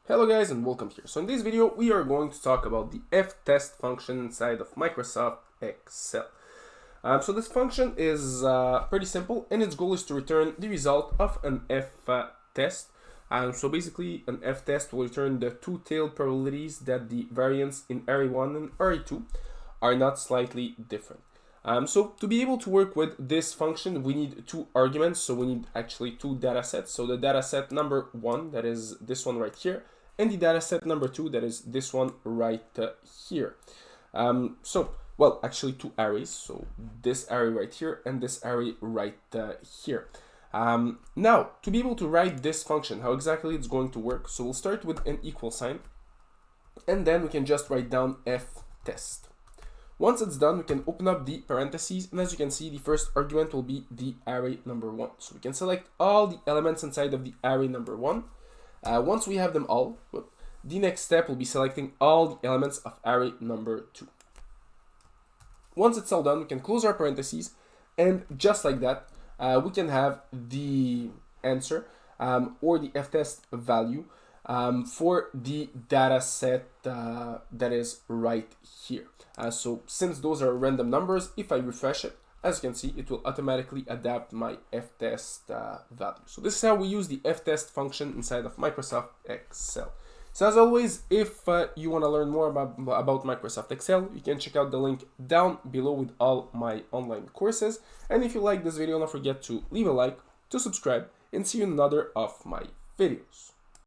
Hello guys and welcome here. So in this video we are going to talk about the FTEST function inside of Microsoft Excel. So this function is pretty simple and its goal is to return the result of an FTEST. So basically an FTEST will return the two-tailed probabilities that the variance in array 1 and array 2 are not slightly different. So to be able to work with this function, we need two arguments. So we need actually two data sets. So the data set number 1, that is this one right here, and the data set number 2, that is this one right here. Well, actually two arrays. So this array right here and this array right here. Now, to be able to write this function, how exactly it's going to work. So we'll start with an equal sign, and then we can just write down FTEST. Once it's done, we can open up the parentheses, and as you can see, the first argument will be the array number 1. So we can select all the elements inside of the array number 1. Once we have them all, the next step will be selecting all the elements of array number 2. Once it's all done, we can close our parentheses, and just like that, we can have the answer or the FTEST value for the data set that is right here. So since those are random numbers, if I refresh it, as you can see, it will automatically adapt my FTEST value. So this is how we use the FTEST function inside of Microsoft Excel. So as always, if you want to learn more about Microsoft Excel, you can check out the link down below with all my online courses. And if you like this video, don't forget to leave a like, to subscribe, and see you in another of my videos.